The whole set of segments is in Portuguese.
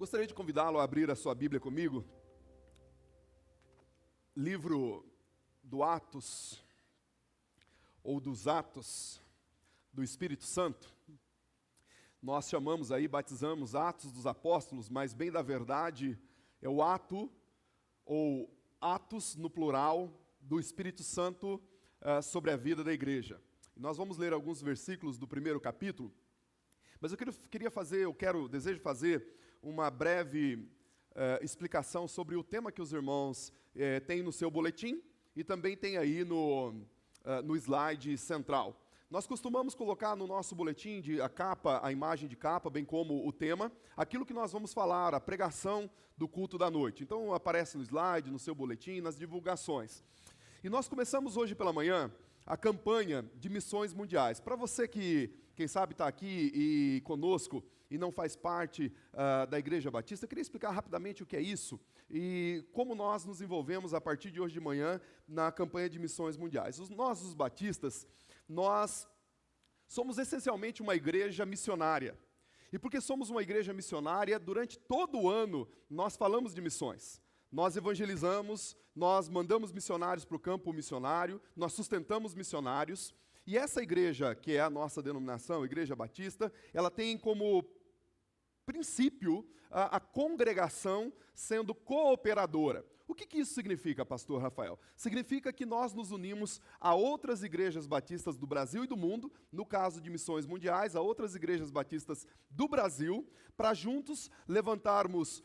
Gostaria de convidá-lo a abrir a sua Bíblia comigo. Livro do Atos, ou dos Atos do Espírito Santo. Nós chamamos aí, batizamos Atos dos Apóstolos, mas bem da verdade é o ato, ou atos no plural, do Espírito Santo sobre a vida da igreja. E nós vamos ler alguns versículos do primeiro capítulo, mas desejo fazer uma breve explicação sobre o tema que os irmãos têm no seu boletim e também tem aí no slide central. Nós costumamos colocar no nosso boletim a imagem de capa, bem como o tema, aquilo que nós vamos falar, a pregação do culto da noite. Então aparece no slide, no seu boletim, nas divulgações. E nós começamos hoje pela manhã a campanha de missões mundiais. Para você que, quem sabe, está aqui e conosco e não faz parte da Igreja Batista, eu queria explicar rapidamente o que é isso e como nós nos envolvemos a partir de hoje de manhã na campanha de missões mundiais. Nós, os batistas, nós somos essencialmente uma igreja missionária. E porque somos uma igreja missionária, durante todo o ano nós falamos de missões. Nós evangelizamos, nós mandamos missionários para o campo missionário, nós sustentamos missionários. E essa igreja, que é a nossa denominação, Igreja Batista, ela tem como princípio a congregação sendo cooperadora. O que isso significa, pastor Rafael? Significa que nós nos unimos a outras igrejas batistas do Brasil e do mundo, no caso de missões mundiais, a outras igrejas batistas do Brasil, para juntos levantarmos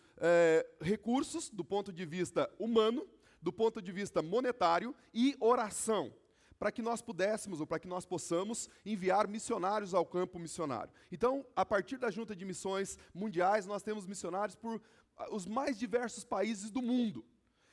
recursos do ponto de vista humano, do ponto de vista monetário e oração, para que nós pudéssemos, ou para que nós possamos, enviar missionários ao campo missionário. Então, a partir da Junta de Missões Mundiais, nós temos missionários por os mais diversos países do mundo.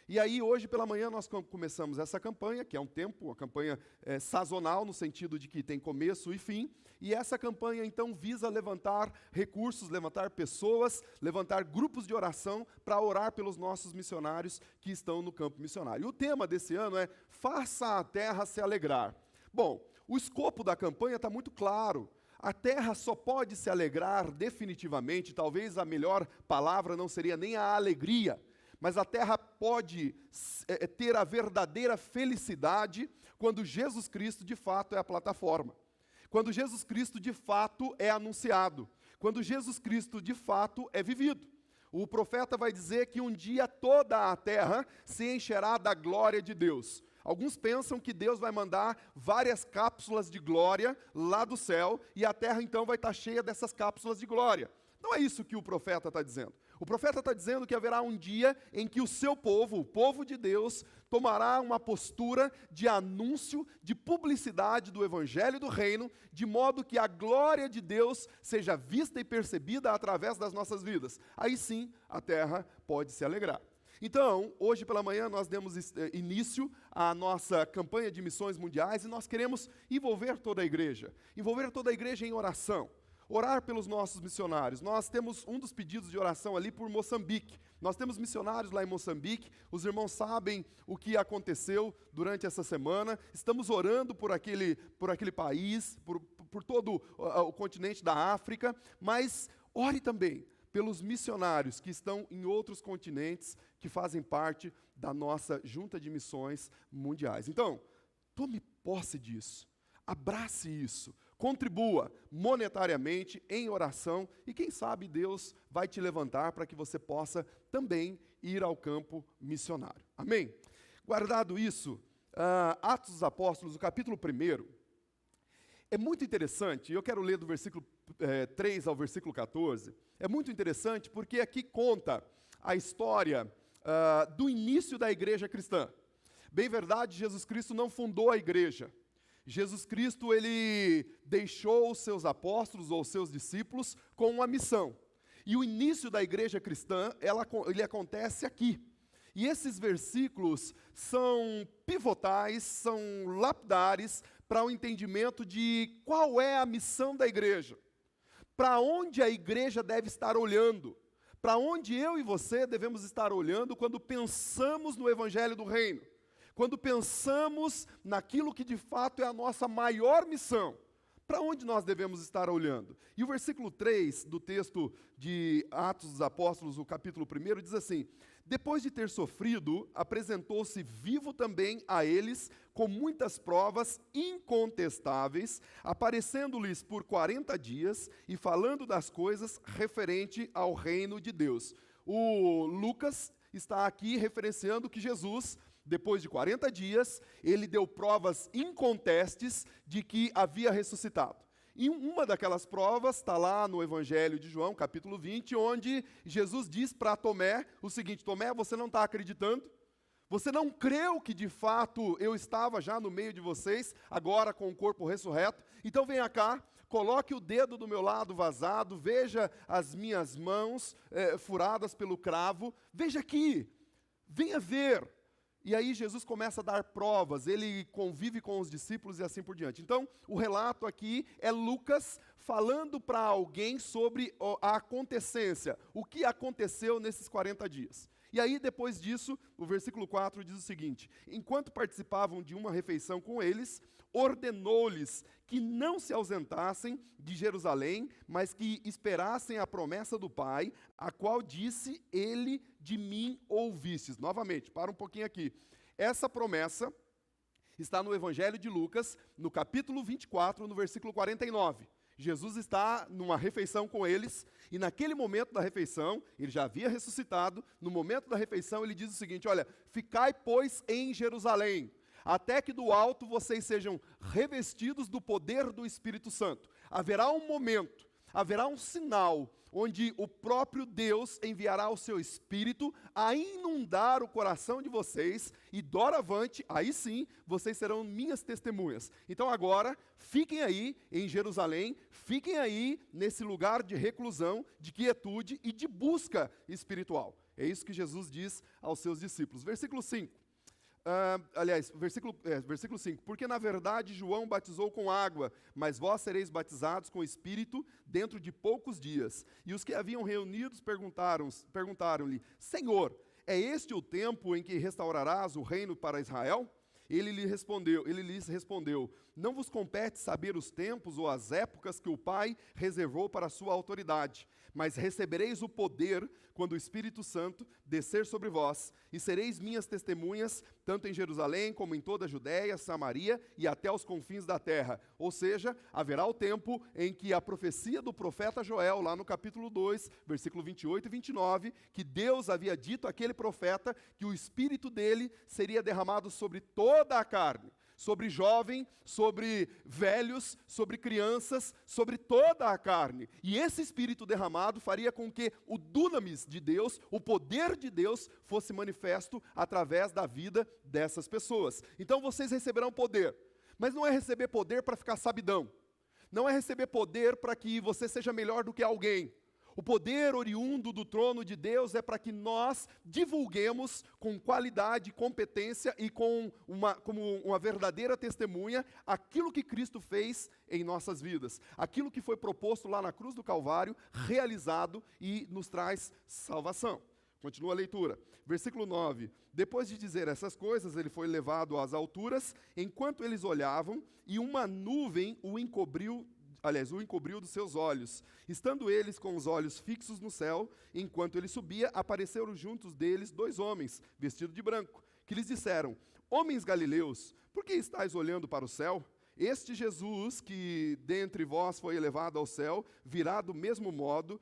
E aí, hoje pela manhã, nós começamos essa campanha, que é uma campanha sazonal, no sentido de que tem começo e fim, e essa campanha, então, visa levantar recursos, levantar pessoas, levantar grupos de oração para orar pelos nossos missionários que estão no campo missionário. E o tema desse ano é Faça a Terra se Alegrar. Bom, o escopo da campanha está muito claro. A terra só pode se alegrar definitivamente, talvez a melhor palavra não seria nem a alegria, mas a terra pode ter a verdadeira felicidade quando Jesus Cristo de fato é a plataforma. Quando Jesus Cristo de fato é anunciado. Quando Jesus Cristo de fato é vivido. O profeta vai dizer que um dia toda a terra se encherá da glória de Deus. Alguns pensam que Deus vai mandar várias cápsulas de glória lá do céu e a terra então vai estar cheia dessas cápsulas de glória. Não é isso que o profeta está dizendo. O profeta está dizendo que haverá um dia em que o seu povo, o povo de Deus, tomará uma postura de anúncio, de publicidade do evangelho do reino, de modo que a glória de Deus seja vista e percebida através das nossas vidas. Aí sim, a terra pode se alegrar. Então, hoje pela manhã nós demos início à nossa campanha de missões mundiais e nós queremos envolver toda a igreja em oração. Orar pelos nossos missionários. Nós temos um dos pedidos de oração ali por Moçambique. Nós temos missionários lá em Moçambique. Os irmãos sabem o que aconteceu durante essa semana. Estamos orando por aquele país, por todo o continente da África. Mas ore também pelos missionários que estão em outros continentes que fazem parte da nossa junta de missões mundiais. Então, tome posse disso. Abrace isso. Contribua monetariamente, em oração, e quem sabe Deus vai te levantar para que você possa também ir ao campo missionário. Amém? Guardado isso, Atos dos Apóstolos, o capítulo 1, é muito interessante, eu quero ler do versículo 3 ao versículo 14, é muito interessante porque aqui conta a história do início da igreja cristã. Bem verdade, Jesus Cristo não fundou a igreja. Jesus Cristo, ele deixou os seus apóstolos ou seus discípulos com uma missão. E o início da igreja cristã, ele acontece aqui. E esses versículos são pivotais, são lapidares para o entendimento de qual é a missão da igreja. Para onde a igreja deve estar olhando. Para onde eu e você devemos estar olhando quando pensamos no evangelho do reino. Quando pensamos naquilo que de fato é a nossa maior missão, Para onde nós devemos estar olhando? E o versículo 3 do texto de Atos dos Apóstolos, o capítulo 1, diz assim: depois de ter sofrido, apresentou-se vivo também a eles, com muitas provas incontestáveis, aparecendo-lhes por 40 dias e falando das coisas referente ao reino de Deus. O Lucas está aqui referenciando que Jesus, depois de 40 dias, ele deu provas incontestes de que havia ressuscitado. E uma daquelas provas está lá no Evangelho de João, capítulo 20, onde Jesus diz para Tomé o seguinte: Tomé, você não está acreditando? Você não creu que de fato eu estava já no meio de vocês, agora com o corpo ressurreto? Então venha cá, coloque o dedo do meu lado vazado, veja as minhas mãos furadas pelo cravo, veja aqui, venha ver. E aí Jesus começa a dar provas, ele convive com os discípulos e assim por diante. Então, o relato aqui é Lucas falando para alguém sobre a acontecência, o que aconteceu nesses 40 dias. E aí, depois disso, o versículo 4 diz o seguinte: enquanto participavam de uma refeição com eles, ordenou-lhes que não se ausentassem de Jerusalém, mas que esperassem a promessa do Pai, a qual disse: ele de mim ouvistes. Novamente, para um pouquinho aqui. Essa promessa está no Evangelho de Lucas, no capítulo 24, no versículo 49. Jesus está numa refeição com eles, e naquele momento da refeição, ele já havia ressuscitado, no momento da refeição ele diz o seguinte: olha, ficai, pois, em Jerusalém, até que do alto vocês sejam revestidos do poder do Espírito Santo. Haverá um momento, haverá um sinal, onde o próprio Deus enviará o seu Espírito a inundar o coração de vocês, e doravante, aí sim, vocês serão minhas testemunhas. Então agora, fiquem aí em Jerusalém, fiquem aí nesse lugar de reclusão, de quietude e de busca espiritual. É isso que Jesus diz aos seus discípulos. Versículo 5. Versículo 5, porque na verdade João batizou com água, mas vós sereis batizados com o Espírito dentro de poucos dias. E os que haviam reunidos perguntaram-lhe: Senhor, é este o tempo em que restaurarás o reino para Israel? Ele lhes respondeu: não vos compete saber os tempos ou as épocas que o Pai reservou para a sua autoridade, mas recebereis o poder quando o Espírito Santo descer sobre vós, e sereis minhas testemunhas, tanto em Jerusalém como em toda a Judéia, Samaria e até os confins da terra. Ou seja, haverá o tempo em que a profecia do profeta Joel, lá no capítulo 2, versículo 28 e 29, que Deus havia dito àquele profeta que o Espírito dele seria derramado sobre toda a carne, sobre jovem, sobre velhos, sobre crianças, sobre toda a carne. E esse Espírito derramado faria com que o dunamis de Deus, o poder de Deus, fosse manifesto através da vida dessas pessoas. Então vocês receberão poder, mas não é receber poder para ficar sabidão. Não é receber poder para que você seja melhor do que alguém. O poder oriundo do trono de Deus é para que nós divulguemos com qualidade, competência e como uma verdadeira testemunha aquilo que Cristo fez em nossas vidas. Aquilo que foi proposto lá na cruz do Calvário, realizado e nos traz salvação. Continua a leitura. Versículo 9. Depois de dizer essas coisas, ele foi levado às alturas, enquanto eles olhavam, e uma nuvem o encobriu dos seus olhos. Estando eles com os olhos fixos no céu, enquanto ele subia, apareceram juntos deles 2 homens, vestidos de branco, que lhes disseram: homens galileus, por que estáis olhando para o céu? Este Jesus, que dentre vós foi elevado ao céu, virá do mesmo modo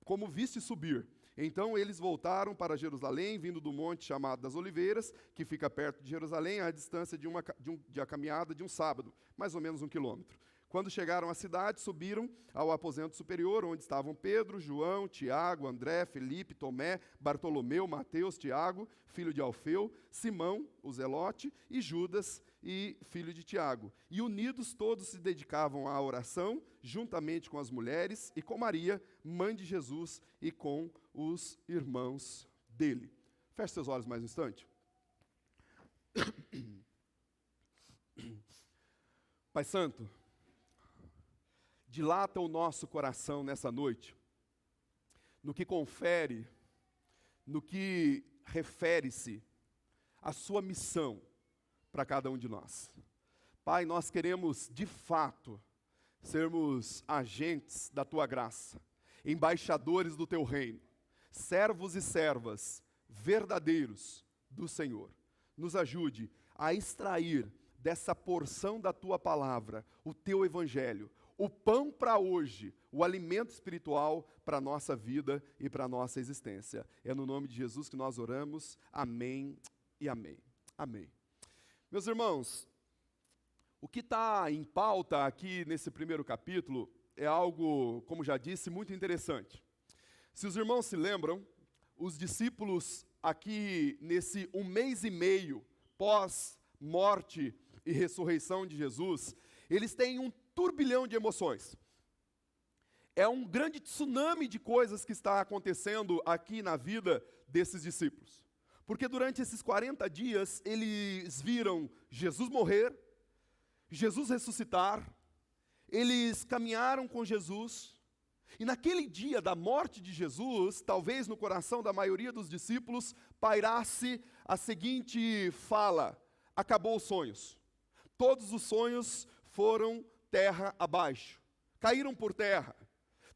como viste subir. Então eles voltaram para Jerusalém, vindo do monte chamado das Oliveiras, que fica perto de Jerusalém, à distância de a caminhada de um sábado, mais ou menos 1 quilômetro. Quando chegaram à cidade, subiram ao aposento superior, onde estavam Pedro, João, Tiago, André, Felipe, Tomé, Bartolomeu, Mateus, Tiago, filho de Alfeu, Simão, o Zelote, e Judas, e filho de Tiago. E unidos todos se dedicavam à oração, juntamente com as mulheres e com Maria, mãe de Jesus, e com os irmãos dele. Feche seus olhos mais um instante. Pai Santo, dilata o nosso coração nessa noite, no que confere, no que refere-se à sua missão para cada um de nós. Pai, nós queremos, de fato, sermos agentes da tua graça, embaixadores do teu reino, servos e servas verdadeiros do Senhor. Nos ajude a extrair dessa porção da tua palavra, o teu evangelho, o pão para hoje, o alimento espiritual para a nossa vida e para a nossa existência. É no nome de Jesus que nós oramos. Amém e amém. Amém. Meus irmãos, o que está em pauta aqui nesse primeiro capítulo é algo, como já disse, muito interessante. Se os irmãos se lembram, os discípulos aqui nesse 1 mês e meio pós-morte e ressurreição de Jesus, eles têm um turbilhão de emoções. É um grande tsunami de coisas que está acontecendo aqui na vida desses discípulos. Porque durante esses 40 dias, eles viram Jesus morrer, Jesus ressuscitar, eles caminharam com Jesus, e naquele dia da morte de Jesus, talvez no coração da maioria dos discípulos, pairasse a seguinte fala: acabou os sonhos. Todos os sonhos foram terra abaixo, caíram por terra.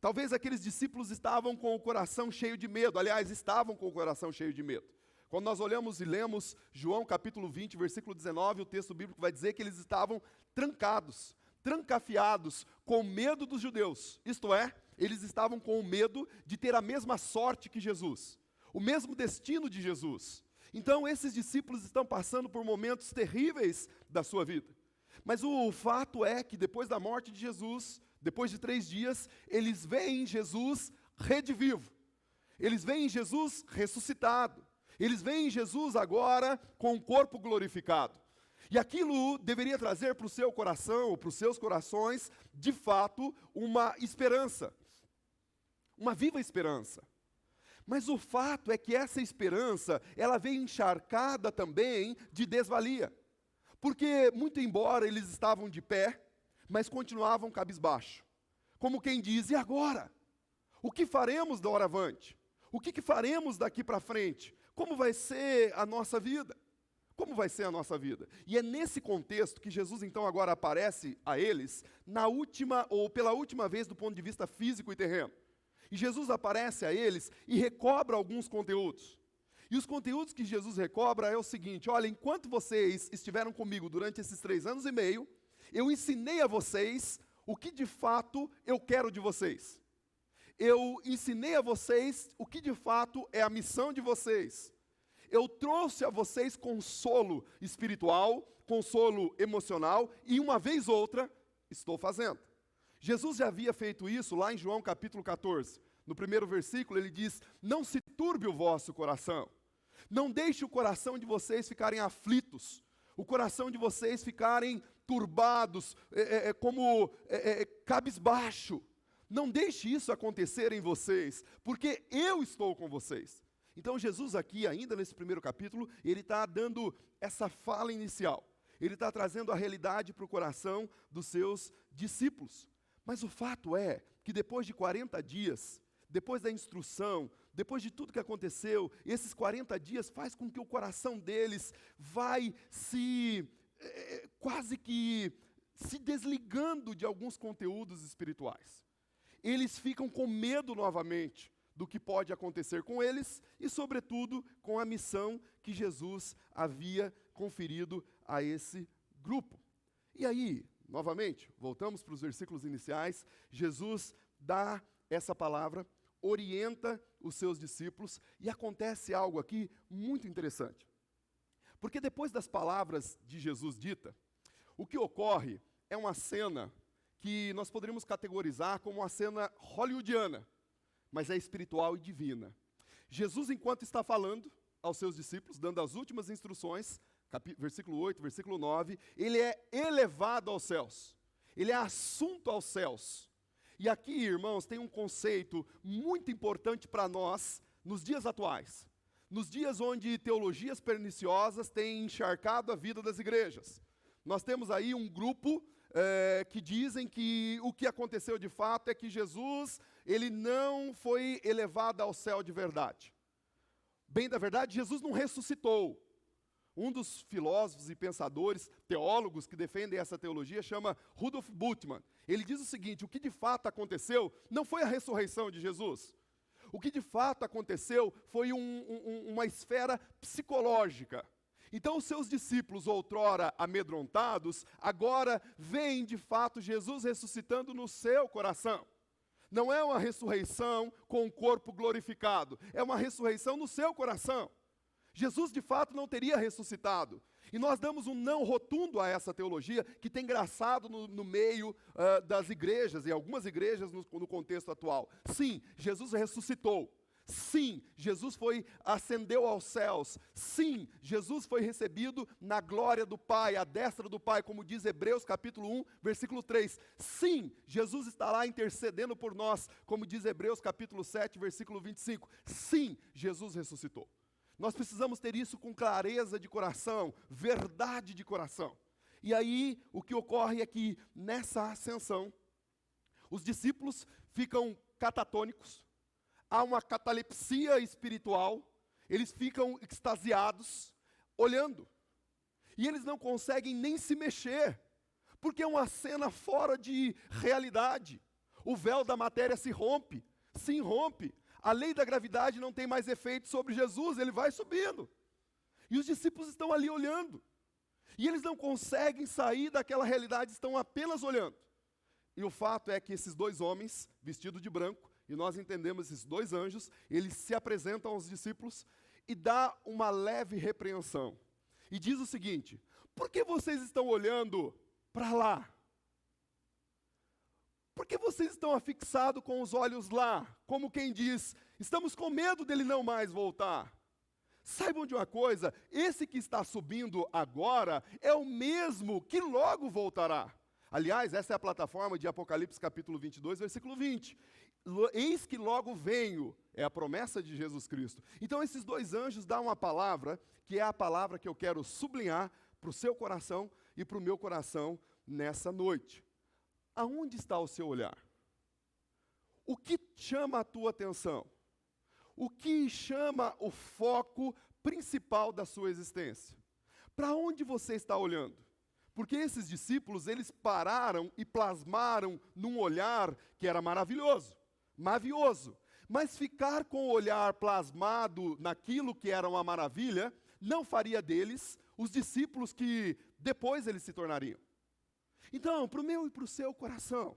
Talvez aqueles discípulos estavam com o coração cheio de medo, aliás, estavam com o coração cheio de medo. Quando nós olhamos e lemos João capítulo 20, versículo 19, o texto bíblico vai dizer que eles estavam trancados, trancafiados, com medo dos judeus. Isto é, eles estavam com o medo de ter a mesma sorte que Jesus, o mesmo destino de Jesus. Então, esses discípulos estão passando por momentos terríveis da sua vida. Mas o fato é que depois da morte de Jesus, depois de 3 dias, eles veem Jesus redivivo. Eles veem Jesus ressuscitado. Eles veem Jesus agora com o corpo glorificado. E aquilo deveria trazer para o seu coração, ou para os seus corações, de fato, uma esperança. Uma viva esperança. Mas o fato é que essa esperança, ela veio encharcada também de desvalia. Porque, muito embora eles estavam de pé, mas continuavam cabisbaixo. Como quem diz, e agora? O que faremos da hora avante? O que faremos daqui para frente? Como vai ser a nossa vida? Como vai ser a nossa vida? E é nesse contexto que Jesus então agora aparece a eles, na última, ou pela última vez do ponto de vista físico e terreno. E Jesus aparece a eles e recobra alguns conteúdos. E os conteúdos que Jesus recobra é o seguinte: olha, enquanto vocês estiveram comigo durante esses 3 anos e meio, eu ensinei a vocês o que de fato eu quero de vocês. Eu ensinei a vocês o que de fato é a missão de vocês. Eu trouxe a vocês consolo espiritual, consolo emocional, e uma vez outra, estou fazendo. Jesus já havia feito isso lá em João capítulo 14. No primeiro versículo ele diz: não se turbe o vosso coração. Não deixe o coração de vocês ficarem aflitos, o coração de vocês ficarem turbados, cabisbaixo. Não deixe isso acontecer em vocês, porque eu estou com vocês. Então Jesus aqui, ainda nesse primeiro capítulo, ele está dando essa fala inicial. Ele está trazendo a realidade para o coração dos seus discípulos. Mas o fato é que depois de 40 dias, depois da instrução, depois de tudo que aconteceu, esses 40 dias faz com que o coração deles vai quase que se desligando de alguns conteúdos espirituais. Eles ficam com medo novamente do que pode acontecer com eles e, sobretudo, com a missão que Jesus havia conferido a esse grupo. E aí, novamente, voltamos para os versículos iniciais, Jesus dá essa palavra, orienta os seus discípulos, e acontece algo aqui muito interessante. Porque depois das palavras de Jesus dita, o que ocorre é uma cena que nós poderíamos categorizar como uma cena hollywoodiana, mas é espiritual e divina. Jesus, enquanto está falando aos seus discípulos, dando as últimas instruções, versículo 8, versículo 9, ele é elevado aos céus, ele é assunto aos céus. E aqui, irmãos, tem um conceito muito importante para nós nos dias atuais, nos dias onde teologias perniciosas têm encharcado a vida das igrejas. Nós temos aí um grupo que dizem que o que aconteceu de fato é que Jesus, ele não foi elevado ao céu de verdade. Bem da verdade, Jesus não ressuscitou. Um dos filósofos e pensadores, teólogos que defendem essa teologia, chama Rudolf Bultmann. Ele diz o seguinte: o que de fato aconteceu não foi a ressurreição de Jesus. O que de fato aconteceu foi uma esfera psicológica. Então os seus discípulos, outrora amedrontados, agora veem de fato Jesus ressuscitando no seu coração. Não é uma ressurreição com o corpo glorificado, é uma ressurreição no seu coração. Jesus de fato não teria ressuscitado. E nós damos um não rotundo a essa teologia que tem graçado no meio das igrejas, em algumas igrejas no contexto atual. Sim, Jesus ressuscitou. Sim, Jesus ascendeu aos céus. Sim, Jesus foi recebido na glória do Pai, à destra do Pai, como diz Hebreus capítulo 1, versículo 3. Sim, Jesus está lá intercedendo por nós, como diz Hebreus capítulo 7, versículo 25. Sim, Jesus ressuscitou. Nós precisamos ter isso com clareza de coração, verdade de coração. E aí, o que ocorre é que, nessa ascensão, os discípulos ficam catatônicos, há uma catalepsia espiritual, eles ficam extasiados, olhando. E eles não conseguem nem se mexer, porque é uma cena fora de realidade. O véu da matéria se rompe. A lei da gravidade não tem mais efeito sobre Jesus, ele vai subindo. E os discípulos estão ali olhando. E eles não conseguem sair daquela realidade, estão apenas olhando. E o fato é que esses dois homens, vestidos de branco, e nós entendemos esses dois anjos, eles se apresentam aos discípulos e dá uma leve repreensão. E diz o seguinte: por que vocês estão olhando para lá? Por que vocês estão afixados com os olhos lá? Como quem diz, estamos com medo dele não mais voltar. Saibam de uma coisa, esse que está subindo agora é o mesmo que logo voltará. Aliás, essa é a plataforma de Apocalipse capítulo 22, versículo 20. Eis que logo venho, é a promessa de Jesus Cristo. Então esses dois anjos dão uma palavra, que é a palavra que eu quero sublinhar para o seu coração e para o meu coração nessa noite. Aonde está o seu olhar? O que chama a tua atenção? O que chama o foco principal da sua existência? Para onde você está olhando? Porque esses discípulos, eles pararam e plasmaram num olhar que era maravilhoso, mavioso. Mas ficar com o olhar plasmado naquilo que era uma maravilha, não faria deles os discípulos que depois eles se tornariam. Então, para o meu e para o seu coração,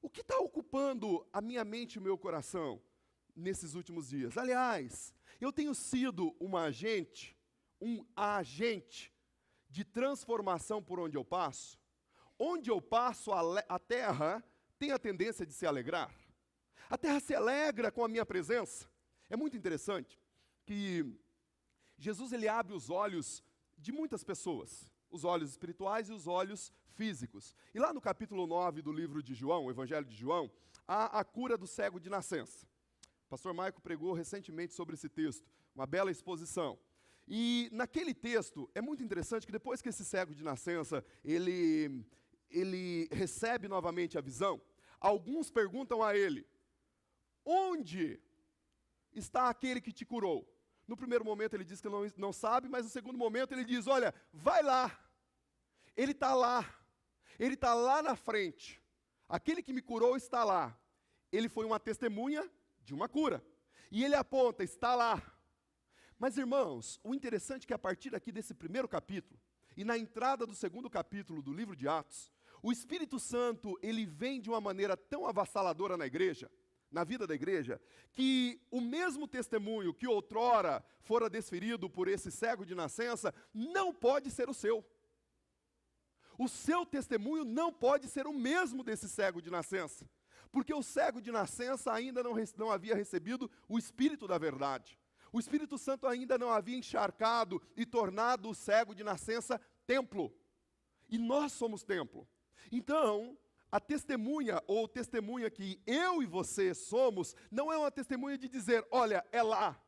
o que está ocupando a minha mente e o meu coração nesses últimos dias? Aliás, eu tenho sido um agente de transformação por onde eu passo. Onde eu passo, a terra tem a tendência de se alegrar. A terra se alegra com a minha presença. É muito interessante que Jesus ele abre os olhos de muitas pessoas. Os olhos espirituais e os olhos físicos. E lá no capítulo 9 do livro de João, o Evangelho de João, há a cura do cego de nascença. O pastor Maico pregou recentemente sobre esse texto, uma bela exposição. E naquele texto, é muito interessante que depois que esse cego de nascença, ele recebe novamente a visão, alguns perguntam a ele, onde está aquele que te curou? No primeiro momento ele diz que não sabe, mas no segundo momento ele diz, olha, vai lá. Ele está lá na frente. Aquele que me curou está lá. Ele foi uma testemunha de uma cura. E ele aponta, está lá. Mas irmãos, o interessante é que a partir aqui desse primeiro capítulo, e na entrada do segundo capítulo do livro de Atos, o Espírito Santo, ele vem de uma maneira tão avassaladora na igreja, na vida da igreja, que o mesmo testemunho que outrora fora desferido por esse cego de nascença, não pode ser o seu. O seu testemunho não pode ser o mesmo desse cego de nascença, porque o cego de nascença ainda não havia recebido o Espírito da verdade. O Espírito Santo ainda não havia encharcado e tornado o cego de nascença templo. E nós somos templo. Então, a testemunha ou testemunha que eu e você somos, não é uma testemunha de dizer, olha, é lá.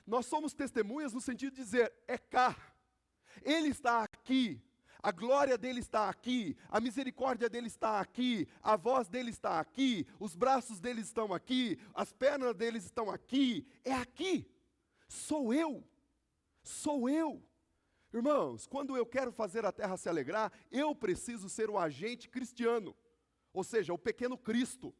Nós somos testemunhas no sentido de dizer, é cá. Ele está aqui. A glória dele está aqui, a misericórdia dele está aqui, a voz dele está aqui, os braços dele estão aqui, as pernas deles estão aqui. É aqui. Sou eu. Irmãos, quando eu quero fazer a terra se alegrar, eu preciso ser o agente cristiano, ou seja, o pequeno Cristo.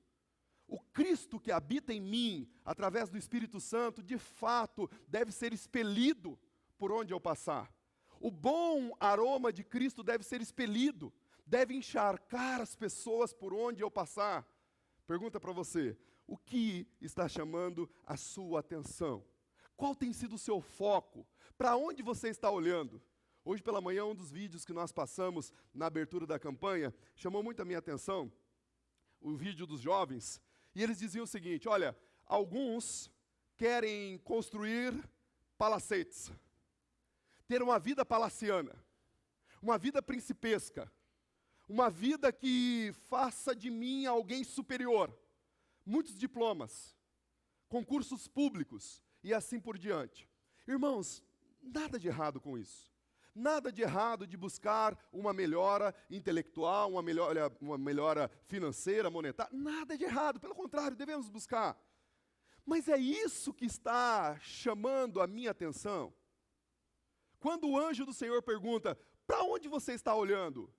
O Cristo que habita em mim, através do Espírito Santo, de fato, deve ser expelido por onde eu passar. O bom aroma de Cristo deve ser expelido, deve encharcar as pessoas por onde eu passar. Pergunta para você, o que está chamando a sua atenção? Qual tem sido o seu foco? Para onde você está olhando? Hoje pela manhã, um dos vídeos que nós passamos na abertura da campanha, chamou muito a minha atenção, o vídeo dos jovens, e eles diziam o seguinte, olha, alguns querem construir palacetes, ter uma vida palaciana, uma vida principesca, uma vida que faça de mim alguém superior, muitos diplomas, concursos públicos e assim por diante. Irmãos, nada de errado com isso. Nada de errado de buscar uma melhora intelectual, uma melhora financeira, monetária. Nada de errado, pelo contrário, devemos buscar. Mas é isso que está chamando a minha atenção. Quando o anjo do Senhor pergunta, para onde você está olhando?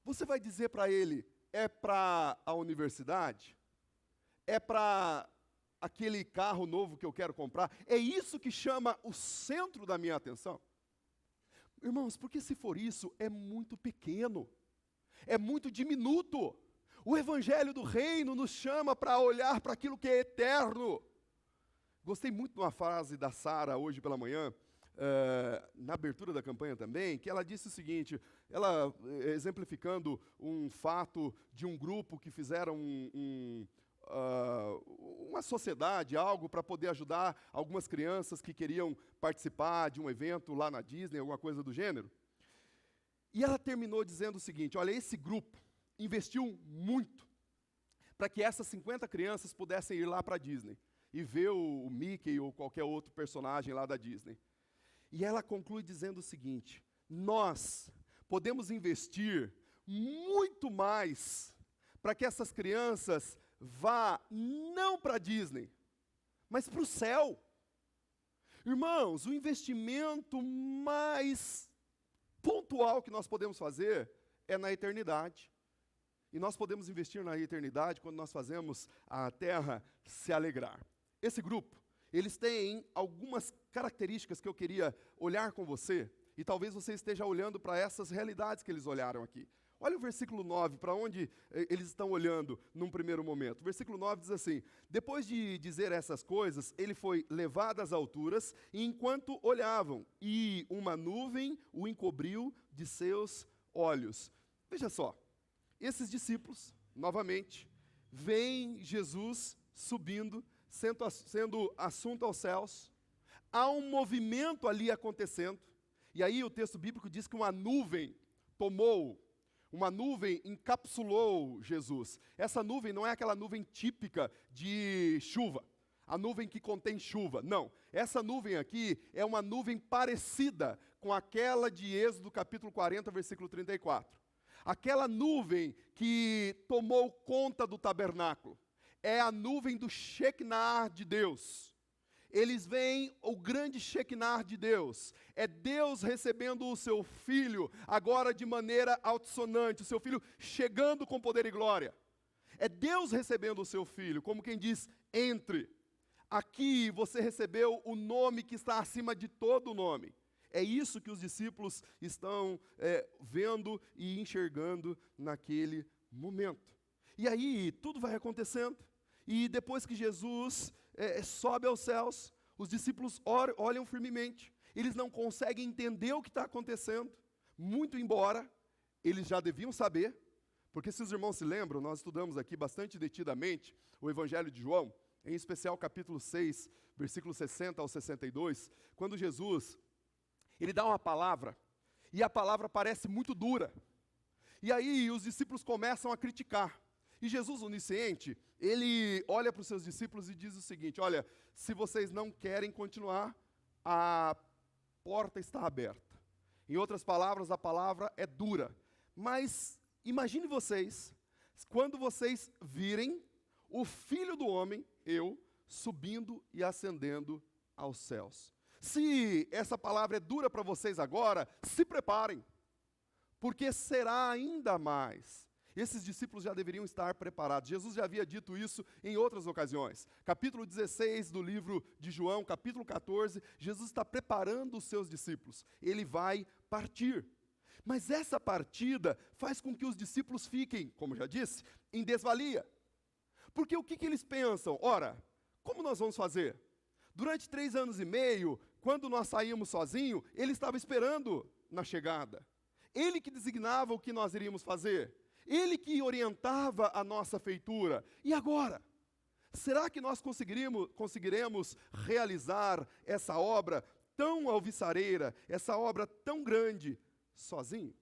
Você vai dizer para ele, é para a universidade? É para aquele carro novo que eu quero comprar? É isso que chama o centro da minha atenção? Irmãos, porque se for isso, é muito pequeno, é muito diminuto. O Evangelho do Reino nos chama para olhar para aquilo que é eterno. Gostei muito de uma frase da Sara hoje pela manhã, na abertura da campanha também, que ela disse o seguinte, ela exemplificando um fato de um grupo que fizeram uma sociedade, algo para poder ajudar algumas crianças que queriam participar de um evento lá na Disney, alguma coisa do gênero. E ela terminou dizendo o seguinte, olha, esse grupo investiu muito para que essas 50 crianças pudessem ir lá para a Disney e ver o Mickey ou qualquer outro personagem lá da Disney. E ela conclui dizendo o seguinte, nós podemos investir muito mais para que essas crianças vá não para a Disney, mas para o céu. Irmãos, o investimento mais pontual que nós podemos fazer é na eternidade. E nós podemos investir na eternidade quando nós fazemos a terra se alegrar. Esse grupo, eles têm algumas características que eu queria olhar com você, e talvez você esteja olhando para essas realidades que eles olharam aqui. Olha o versículo 9, para onde eles estão olhando num primeiro momento. O versículo 9 diz assim, depois de dizer essas coisas, ele foi levado às alturas, e enquanto olhavam, e uma nuvem o encobriu de seus olhos. Veja só, esses discípulos, novamente, veem Jesus subindo, sendo assunto aos céus, há um movimento ali acontecendo, e aí o texto bíblico diz que uma nuvem encapsulou Jesus. Essa nuvem não é aquela nuvem típica de chuva, a nuvem que contém chuva, não. Essa nuvem aqui é uma nuvem parecida com aquela de Êxodo capítulo 40, versículo 34. Aquela nuvem que tomou conta do tabernáculo. É a nuvem do Shekinah de Deus. Eles veem o grande Shekinah de Deus. É Deus recebendo o seu Filho, agora de maneira altissonante. O seu Filho chegando com poder e glória. É Deus recebendo o seu Filho, como quem diz, entre. Aqui você recebeu o nome que está acima de todo nome. É isso que os discípulos estão vendo e enxergando naquele momento. E aí, tudo vai acontecendo. E depois que Jesus sobe aos céus, os discípulos olham firmemente. Eles não conseguem entender o que está acontecendo, muito embora eles já deviam saber, porque se os irmãos se lembram, nós estudamos aqui bastante detidamente o Evangelho de João, em especial capítulo 6, versículos 60 ao 62, quando Jesus, ele dá uma palavra, e a palavra parece muito dura. E aí os discípulos começam a criticar. E Jesus, onisciente, ele olha para os seus discípulos e diz o seguinte, olha, se vocês não querem continuar, a porta está aberta. Em outras palavras, a palavra é dura. Mas imagine vocês, quando vocês virem o Filho do Homem, eu, subindo e ascendendo aos céus. Se essa palavra é dura para vocês agora, se preparem, porque será ainda mais. Esses discípulos já deveriam estar preparados. Jesus já havia dito isso em outras ocasiões. Capítulo 16 do livro de João, capítulo 14, Jesus está preparando os seus discípulos. Ele vai partir. Mas essa partida faz com que os discípulos fiquem, como já disse, em desvalia. Porque o que eles pensam? Ora, como nós vamos fazer? Durante 3 anos e meio, quando nós saímos sozinhos, ele estava esperando na chegada. Ele que designava o que nós iríamos fazer. Ele que orientava a nossa feitura. E agora? Será que nós conseguiremos realizar essa obra tão alvissareira, essa obra tão grande, sozinho?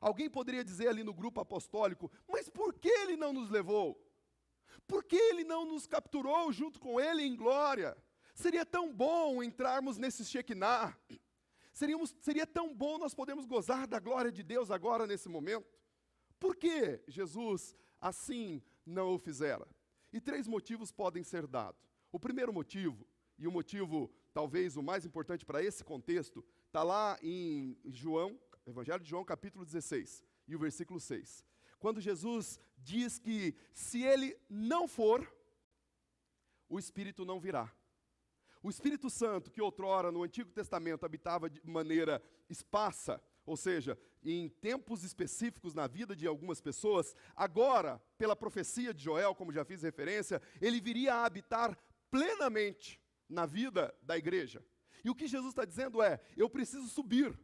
Alguém poderia dizer ali no grupo apostólico, mas por que ele não nos levou? Por que ele não nos capturou junto com ele em glória? Seria tão bom entrarmos nesse Shekinah. Seria tão bom nós podermos gozar da glória de Deus agora, nesse momento. Por que Jesus assim não o fizera? E 3 motivos podem ser dados. O primeiro motivo, e o motivo talvez o mais importante para esse contexto, está lá em João, Evangelho de João, capítulo 16, e o versículo 6. Quando Jesus diz que se ele não for, o Espírito não virá. O Espírito Santo, que outrora no Antigo Testamento habitava de maneira esparsa, ou seja, em tempos específicos na vida de algumas pessoas, agora, pela profecia de Joel, como já fiz referência, ele viria a habitar plenamente na vida da igreja. E o que Jesus está dizendo é, eu preciso subir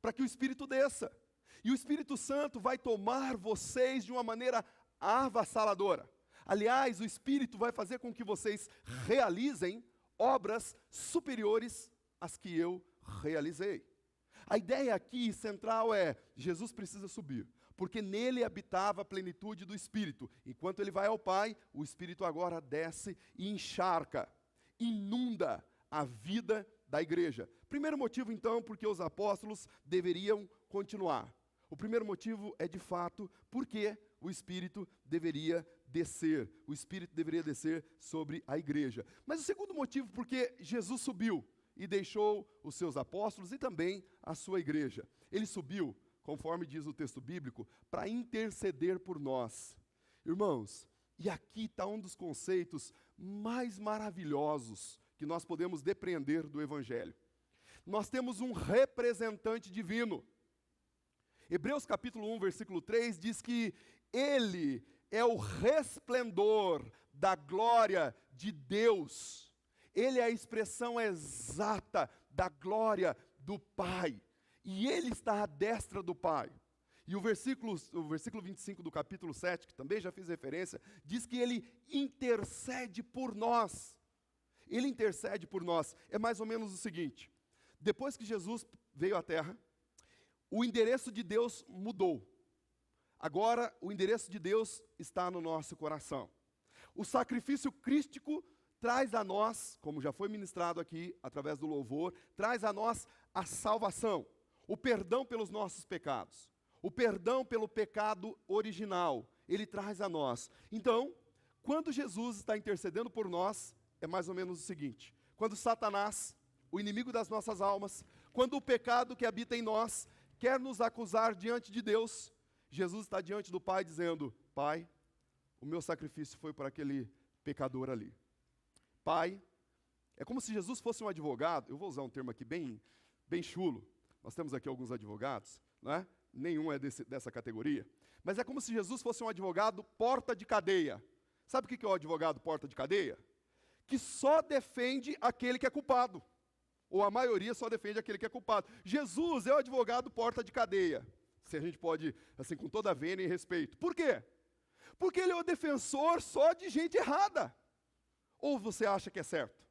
para que o Espírito desça. E o Espírito Santo vai tomar vocês de uma maneira avassaladora. Aliás, o Espírito vai fazer com que vocês realizem obras superiores às que eu realizei. A ideia aqui central é, Jesus precisa subir, porque nele habitava a plenitude do Espírito. Enquanto ele vai ao Pai, o Espírito agora desce e encharca, inunda a vida da igreja. Primeiro motivo, então, porque os apóstolos deveriam continuar. O primeiro motivo é, de fato, porque o Espírito deveria descer. O Espírito deveria descer sobre a igreja. Mas o segundo motivo, porque Jesus subiu e deixou os seus apóstolos e também a sua igreja. Ele subiu, conforme diz o texto bíblico, para interceder por nós. Irmãos, e aqui está um dos conceitos mais maravilhosos que nós podemos depreender do Evangelho. Nós temos um representante divino. Hebreus capítulo 1, versículo 3 diz que ele é o resplendor da glória de Deus. Ele é a expressão exata da glória do Pai. E ele está à destra do Pai. E o versículo 25 do capítulo 7, que também já fiz referência, diz que ele intercede por nós. Ele intercede por nós. É mais ou menos o seguinte: depois que Jesus veio à Terra, o endereço de Deus mudou. Agora, o endereço de Deus está no nosso coração. O sacrifício crístico traz a nós, como já foi ministrado aqui, através do louvor, traz a nós a salvação, o perdão pelos nossos pecados, o perdão pelo pecado original, ele traz a nós. Então, quando Jesus está intercedendo por nós, é mais ou menos o seguinte: quando Satanás, o inimigo das nossas almas, quando o pecado que habita em nós quer nos acusar diante de Deus, Jesus está diante do Pai dizendo: Pai, o meu sacrifício foi para aquele pecador ali. Pai, é como se Jesus fosse um advogado. Eu vou usar um termo aqui bem chulo. Nós temos aqui alguns advogados, né? Nenhum é dessa categoria. Mas é como se Jesus fosse um advogado porta de cadeia. Sabe o que é o advogado porta de cadeia? Que só defende aquele que é culpado. Ou a maioria só defende aquele que é culpado. Jesus é o advogado porta de cadeia. Se a gente pode, assim, com toda a vênia e respeito. Por quê? Porque ele é o defensor só de gente errada. Ou você acha que é certo?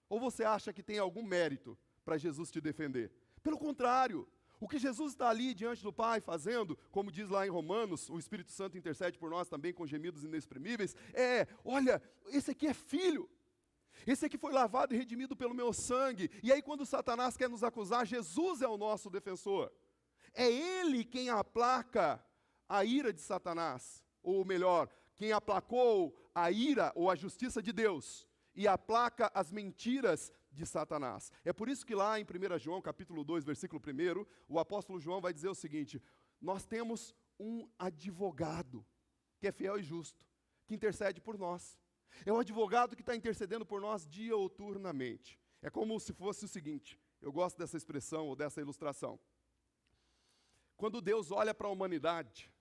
Ou você acha que tem algum mérito para Jesus te defender? Pelo contrário, o que Jesus está ali diante do Pai fazendo, como diz lá em Romanos, o Espírito Santo intercede por nós também com gemidos inexprimíveis, olha, esse aqui é filho. Esse aqui foi lavado e redimido pelo meu sangue. E aí quando Satanás quer nos acusar, Jesus é o nosso defensor. É ele quem aplaca a ira de Satanás. Ou melhor, quem aplacou a ira ou a justiça de Deus e aplaca as mentiras de Satanás. É por isso que lá em 1 João, capítulo 2, versículo 1, o apóstolo João vai dizer o seguinte: nós temos um advogado, que é fiel e justo, que intercede por nós. É o advogado que está intercedendo por nós diuturnamente. É como se fosse o seguinte, eu gosto dessa expressão ou dessa ilustração. Quando Deus olha para a humanidade,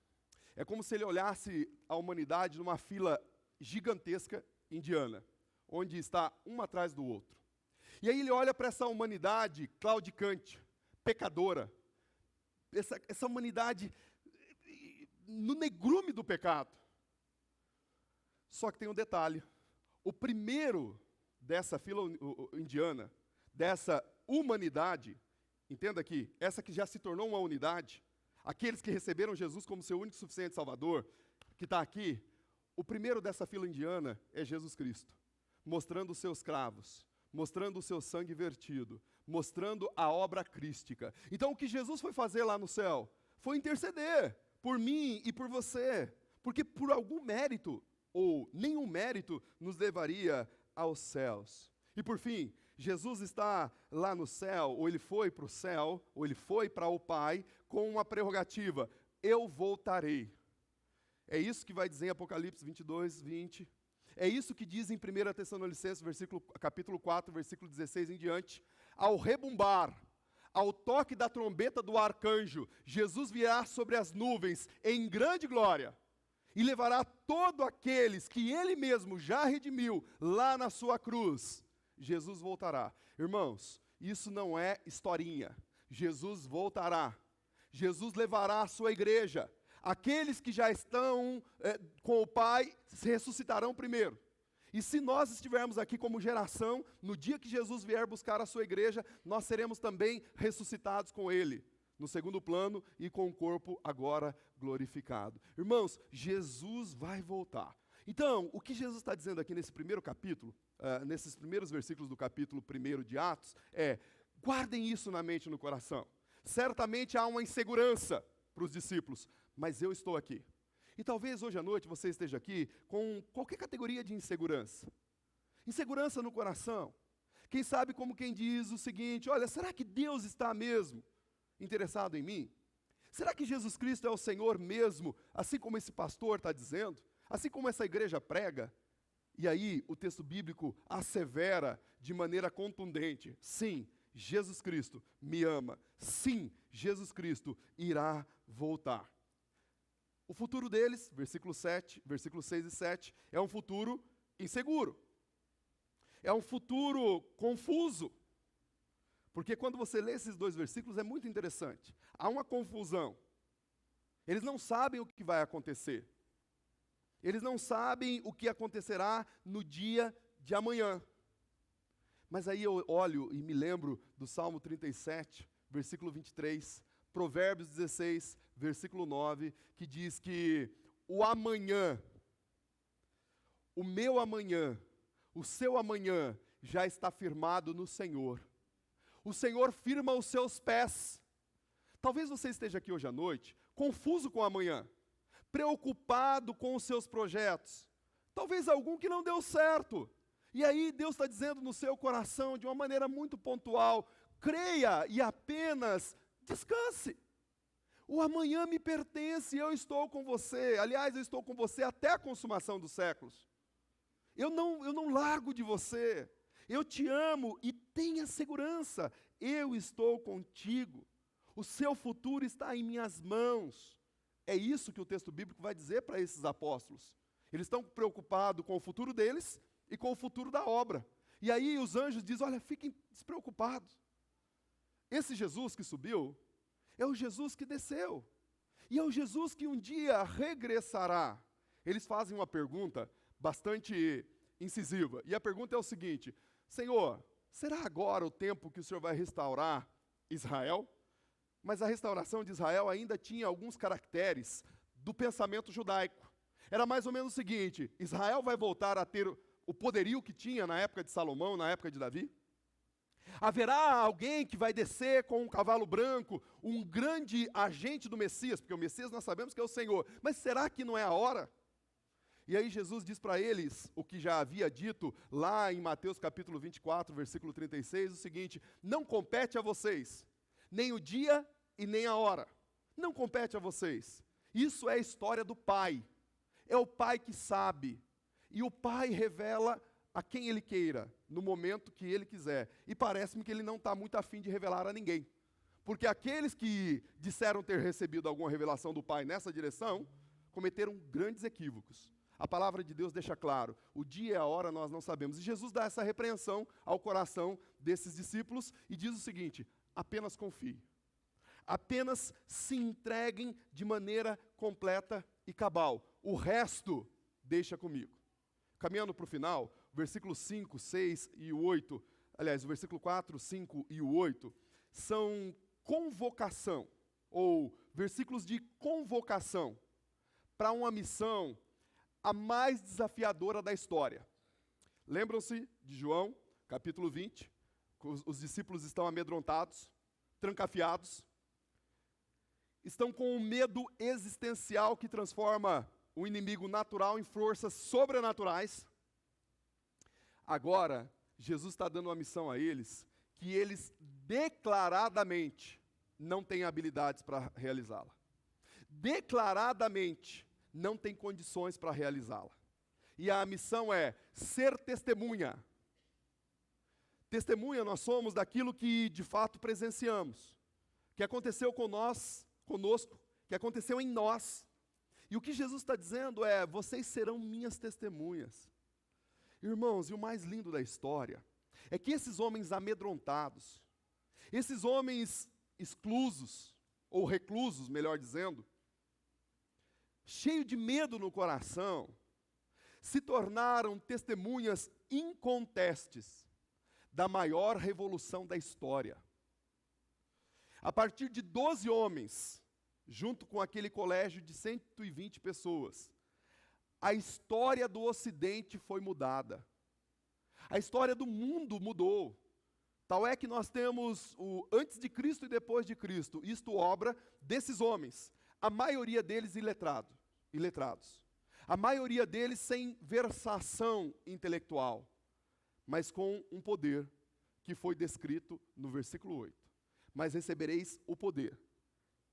é como se ele olhasse a humanidade numa fila gigantesca indiana, onde está um atrás do outro. E aí ele olha para essa humanidade claudicante, pecadora, essa humanidade no negrume do pecado. Só que tem um detalhe, o primeiro dessa fila indiana, dessa humanidade, entenda aqui, essa que já se tornou uma unidade, aqueles que receberam Jesus como seu único e suficiente Salvador, que está aqui, o primeiro dessa fila indiana é Jesus Cristo, mostrando os seus cravos, mostrando o seu sangue vertido, mostrando a obra crística. Então o que Jesus foi fazer lá no céu? Foi interceder por mim e por você, porque por algum mérito, ou nenhum mérito, nos levaria aos céus. E por fim, Jesus está lá no céu, ou ele foi para o céu, ou ele foi para o Pai, com uma prerrogativa: eu voltarei. É isso que vai dizer em Apocalipse 22, 20. É isso que diz em 1 Tessalonicenses, capítulo 4, versículo 16 em diante. Ao rebumbar, ao toque da trombeta do arcanjo, Jesus virá sobre as nuvens em grande glória e levará todos aqueles que ele mesmo já redimiu lá na sua cruz. Jesus voltará. Irmãos, isso não é historinha. Jesus voltará. Jesus levará a sua igreja. Aqueles que já estão com o Pai ressuscitarão primeiro. E se nós estivermos aqui como geração, no dia que Jesus vier buscar a sua igreja, nós seremos também ressuscitados com Ele, no segundo plano e com o corpo agora glorificado. Irmãos, Jesus vai voltar. Então, o que Jesus está dizendo aqui nesse primeiro capítulo, nesses primeiros versículos do capítulo 1 de Atos, é: guardem isso na mente e no coração. Certamente há uma insegurança para os discípulos, mas eu estou aqui. E talvez hoje à noite você esteja aqui com qualquer categoria de insegurança. Insegurança no coração. Quem sabe como quem diz o seguinte: olha, será que Deus está mesmo interessado em mim? Será que Jesus Cristo é o Senhor mesmo, assim como esse pastor está dizendo? Assim como essa igreja prega? E aí o texto bíblico assevera de maneira contundente: sim, Jesus Cristo me ama. Sim, Jesus Cristo irá voltar. O futuro deles, versículos 6 e 7, é um futuro inseguro. É um futuro confuso. Porque quando você lê esses dois versículos é muito interessante. Há uma confusão. Eles não sabem o que vai acontecer. Eles não sabem o que acontecerá no dia de amanhã. Mas aí eu olho e me lembro do Salmo 37, versículo 23, Provérbios 16, versículo 9, que diz que o amanhã, o meu amanhã, o seu amanhã já está firmado no Senhor. O Senhor firma os seus pés. Talvez você esteja aqui hoje à noite, confuso com o amanhã, preocupado com os seus projetos. Talvez algum que não deu certo. E aí Deus está dizendo no seu coração, de uma maneira muito pontual: creia e apenas descanse. O amanhã me pertence, eu estou com você. Aliás, eu estou com você até a consumação dos séculos. Eu não largo de você. Eu te amo e tenha segurança. Eu estou contigo. O seu futuro está em minhas mãos. É isso que o texto bíblico vai dizer para esses apóstolos. Eles estão preocupados com o futuro deles e com o futuro da obra. E aí os anjos dizem: olha, fiquem despreocupados. Esse Jesus que subiu é o Jesus que desceu. E é o Jesus que um dia regressará. Eles fazem uma pergunta bastante incisiva. E a pergunta é o seguinte: Senhor, será agora o tempo que o Senhor vai restaurar Israel? Mas a restauração de Israel ainda tinha alguns caracteres do pensamento judaico. Era mais ou menos o seguinte: Israel vai voltar a ter o poderio que tinha na época de Salomão, na época de Davi? Haverá alguém que vai descer com um cavalo branco, um grande agente do Messias, porque o Messias nós sabemos que é o Senhor, mas será que não é a hora? E aí Jesus diz para eles, o que já havia dito lá em Mateus capítulo 24, versículo 36, o seguinte: não compete a vocês, nem o dia e nem a hora. Não compete a vocês. Isso é a história do Pai. É o Pai que sabe. E o Pai revela a quem Ele queira, no momento que Ele quiser. E parece-me que Ele não está muito afim de revelar a ninguém. Porque aqueles que disseram ter recebido alguma revelação do Pai nessa direção, cometeram grandes equívocos. A palavra de Deus deixa claro, o dia e a hora nós não sabemos. E Jesus dá essa repreensão ao coração desses discípulos e diz o seguinte: apenas confie. Apenas se entreguem de maneira completa e cabal. O resto, deixa comigo. Caminhando para o final, versículos 5, 6 e o 8, aliás, o versículo 4, 5 e o 8, são convocação, ou versículos de convocação, para uma missão a mais desafiadora da história. Lembram-se de João, capítulo 20, os discípulos estão amedrontados, trancafiados, estão com um medo existencial que transforma o inimigo natural em forças sobrenaturais. Agora, Jesus está dando uma missão a eles, que eles declaradamente não têm habilidades para realizá-la. Declaradamente não têm condições para realizá-la. E a missão é ser testemunha. Testemunha nós somos daquilo que de fato presenciamos, que aconteceu conosco, que aconteceu em nós. E o que Jesus está dizendo é: vocês serão minhas testemunhas. Irmãos, e o mais lindo da história é que esses homens amedrontados, esses homens exclusos, ou reclusos, melhor dizendo, cheios de medo no coração, se tornaram testemunhas incontestes da maior revolução da história. A partir de 12 homens, junto com aquele colégio de 120 pessoas, a história do Ocidente foi mudada. A história do mundo mudou. Tal é que nós temos o antes de Cristo e depois de Cristo, isto obra desses homens, a maioria deles iletrados. A maioria deles sem versação intelectual, mas com um poder que foi descrito no versículo 8. Mas recebereis o poder.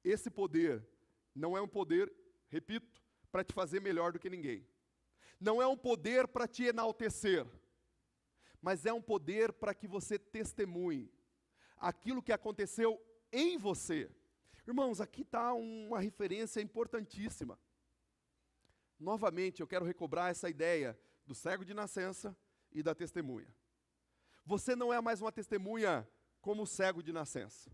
Esse poder não é um poder, repito, para te fazer melhor do que ninguém. Não é um poder para te enaltecer, mas é um poder para que você testemunhe aquilo que aconteceu em você. Irmãos, aqui está uma referência importantíssima. Novamente, eu quero recobrar essa ideia do cego de nascença e da testemunha. Você não é mais uma testemunha como o cego de nascença.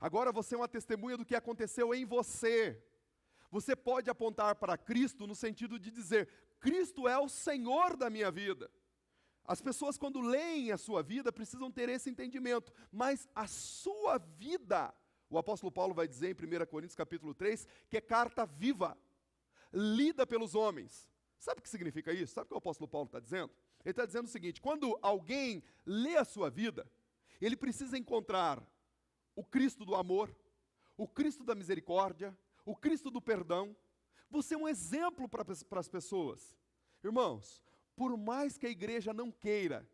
Agora você é uma testemunha do que aconteceu em você. Você pode apontar para Cristo no sentido de dizer: Cristo é o Senhor da minha vida. As pessoas, quando leem a sua vida, precisam ter esse entendimento. Mas a sua vida, o apóstolo Paulo vai dizer em 1 Coríntios capítulo 3, que é carta viva, lida pelos homens. Sabe o que significa isso? Sabe o que o apóstolo Paulo está dizendo? Ele está dizendo o seguinte: quando alguém lê a sua vida, ele precisa encontrar o Cristo do amor, o Cristo da misericórdia, o Cristo do perdão. Você é um exemplo para as pessoas. Irmãos, por mais que a igreja não queira,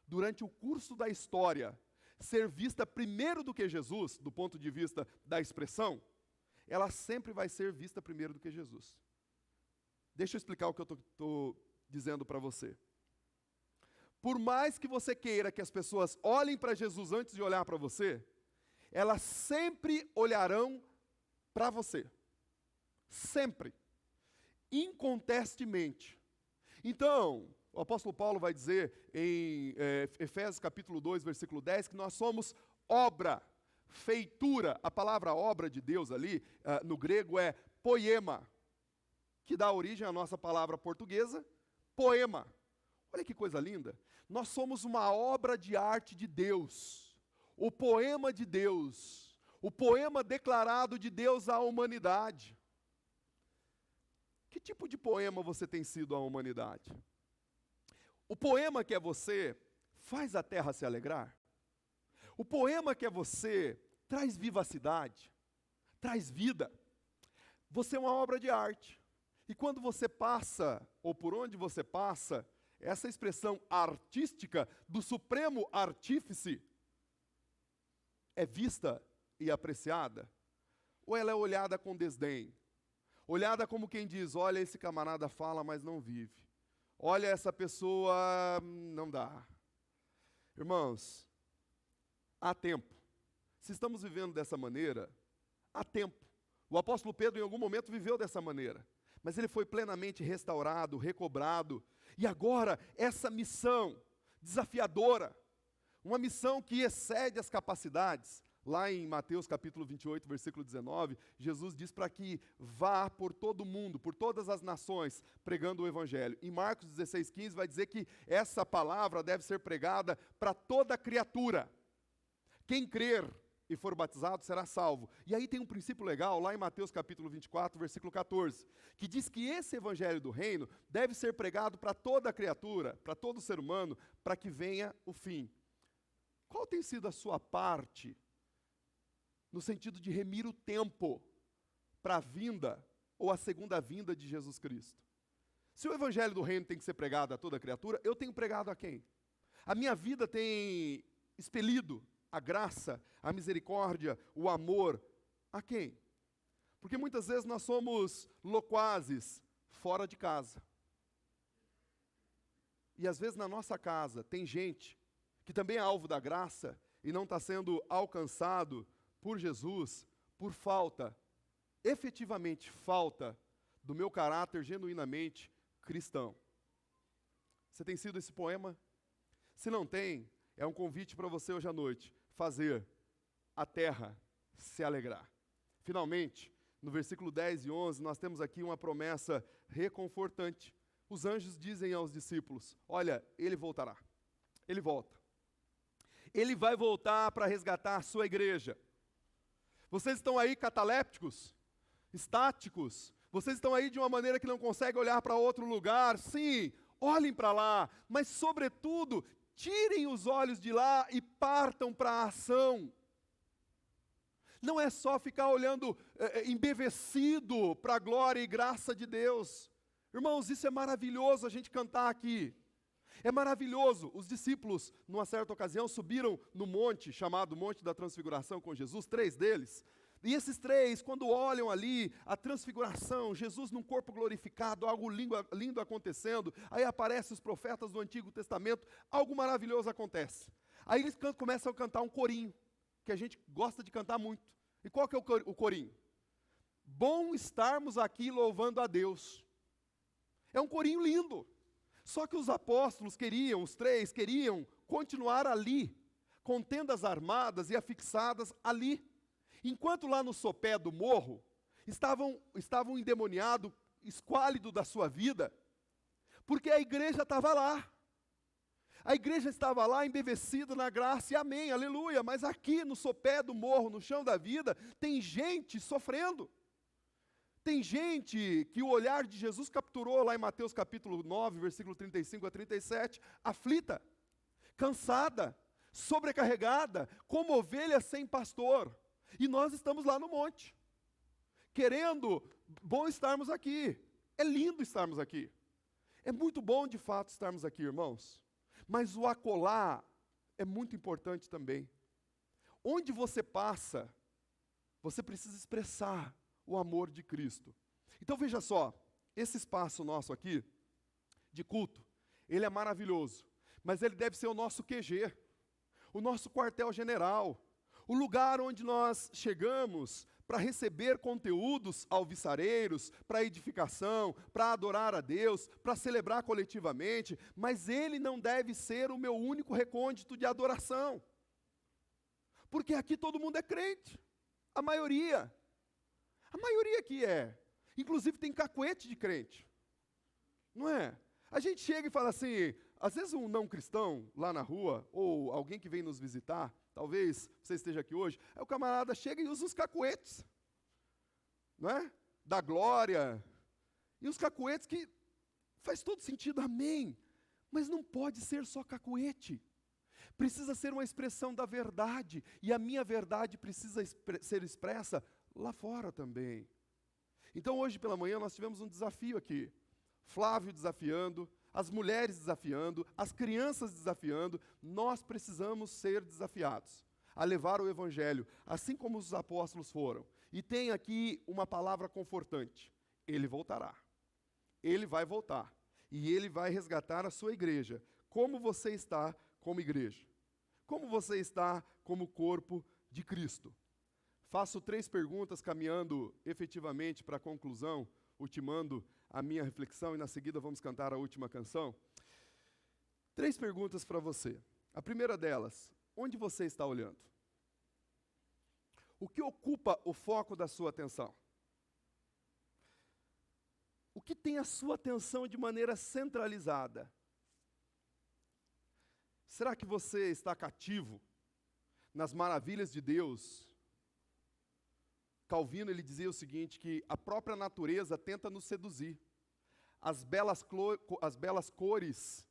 durante o curso da história, ser vista primeiro do que Jesus, do ponto de vista da expressão, ela sempre vai ser vista primeiro do que Jesus. Deixa eu explicar o que eu estou dizendo para você. Por mais que você queira que as pessoas olhem para Jesus antes de olhar para você, elas sempre olharão para você. Sempre. Incontestemente. Então, o apóstolo Paulo vai dizer em Efésios capítulo 2, versículo 10, que nós somos obra, feitura. A palavra obra de Deus ali, no grego, é poema, que dá origem à nossa palavra portuguesa, poema. Olha que coisa linda. Nós somos uma obra de arte de Deus, o poema de Deus, o poema declarado de Deus à humanidade. Que tipo de poema você tem sido à humanidade? O poema que é você faz a terra se alegrar? O poema que é você traz vivacidade, traz vida? Você é uma obra de arte. E quando você passa, ou por onde você passa, essa expressão artística do supremo artífice é vista e apreciada? Ou ela é olhada com desdém? Olhada como quem diz, olha, esse camarada fala, mas não vive. Olha, essa pessoa não dá. Irmãos, há tempo. Se estamos vivendo dessa maneira, há tempo. O apóstolo Pedro, em algum momento, viveu dessa maneira. Mas ele foi plenamente restaurado, recobrado. E agora, essa missão desafiadora, uma missão que excede as capacidades. Lá em Mateus capítulo 28, versículo 19, Jesus diz para que vá por todo o mundo, por todas as nações, pregando o Evangelho. Em Marcos 16, 15 vai dizer que essa palavra deve ser pregada para toda criatura. Quem crer e for batizado será salvo. E aí tem um princípio legal, lá em Mateus capítulo 24, versículo 14, que diz que esse Evangelho do Reino deve ser pregado para toda criatura, para todo ser humano, para que venha o fim. Qual tem sido a sua parte no sentido de remir o tempo para a vinda ou a segunda vinda de Jesus Cristo? Se o Evangelho do Reino tem que ser pregado a toda criatura, eu tenho pregado a quem? A minha vida tem expelido a graça, a misericórdia, o amor a quem? Porque muitas vezes nós somos loquazes fora de casa. E às vezes na nossa casa tem gente que também é alvo da graça e não está sendo alcançado por Jesus, por falta, efetivamente falta, do meu caráter genuinamente cristão. Você tem sido esse poema? Se não tem, é um convite para você hoje à noite, fazer a terra se alegrar. Finalmente, no versículo 10 e 11, nós temos aqui uma promessa reconfortante. Os anjos dizem aos discípulos, olha, ele voltará, ele volta. Ele vai voltar para resgatar a sua igreja. Vocês estão aí catalépticos, estáticos, vocês estão aí de uma maneira que não conseguem olhar para outro lugar. Sim, olhem para lá, mas sobretudo, tirem os olhos de lá e partam para a ação. Não é só ficar olhando embevecido para a glória e graça de Deus. Irmãos, isso é maravilhoso a gente cantar aqui. É maravilhoso. Os discípulos, numa certa ocasião, subiram no monte, chamado Monte da Transfiguração com Jesus, 3 deles. E esses 3, quando olham ali a transfiguração, Jesus num corpo glorificado, algo lindo acontecendo, aí aparecem os profetas do Antigo Testamento, algo maravilhoso acontece. Aí eles começam a cantar um corinho, que a gente gosta de cantar muito. E qual que é o corinho? Bom estarmos aqui louvando a Deus. É um corinho lindo. Só que os apóstolos queriam, os 3 queriam continuar ali, com tendas armadas e afixadas ali. Enquanto lá no sopé do morro, estavam endemoniados, esquálido da sua vida, porque a igreja estava lá. A igreja estava lá embevecida na graça e amém, aleluia. Mas aqui no sopé do morro, no chão da vida, tem gente sofrendo. Tem gente que o olhar de Jesus capturou lá em Mateus capítulo 9, versículo 35 a 37, aflita, cansada, sobrecarregada, como ovelha sem pastor. E nós estamos lá no monte, querendo, bom estarmos aqui. É lindo estarmos aqui. É muito bom de fato estarmos aqui, irmãos. Mas o acolá é muito importante também. Onde você passa, você precisa expressar o amor de Cristo. Então veja só, esse espaço nosso aqui, de culto, ele é maravilhoso, mas ele deve ser o nosso QG, o nosso quartel-general, o lugar onde nós chegamos para receber conteúdos alvissareiros, para edificação, para adorar a Deus, para celebrar coletivamente, mas ele não deve ser o meu único recôndito de adoração. Porque aqui todo mundo é crente, a maioria que é. Inclusive tem cacuete de crente. Não é? A gente chega e fala assim, às vezes um não cristão lá na rua, ou alguém que vem nos visitar, talvez você esteja aqui hoje, aí o camarada chega e usa os cacuetes. Não é? Da glória. E os cacuetes que faz todo sentido, amém. Mas não pode ser só cacuete. Precisa ser uma expressão da verdade. E a minha verdade precisa ser expressa lá fora também. Então hoje pela manhã nós tivemos um desafio aqui. Flávio desafiando, as mulheres desafiando, as crianças desafiando. Nós precisamos ser desafiados a levar o Evangelho, assim como os apóstolos foram. E tem aqui uma palavra confortante. Ele voltará. Ele vai voltar. E ele vai resgatar a sua igreja. Como você está como igreja? Como você está como corpo de Cristo? Faço 3 perguntas, caminhando efetivamente para a conclusão, ultimando a minha reflexão, e na seguida vamos cantar a última canção. 3 perguntas para você. A primeira delas, onde você está olhando? O que ocupa o foco da sua atenção? O que tem a sua atenção de maneira centralizada? Será que você está cativo nas maravilhas de Deus? Calvino, ele dizia o seguinte, que a própria natureza tenta nos seduzir. As belas cores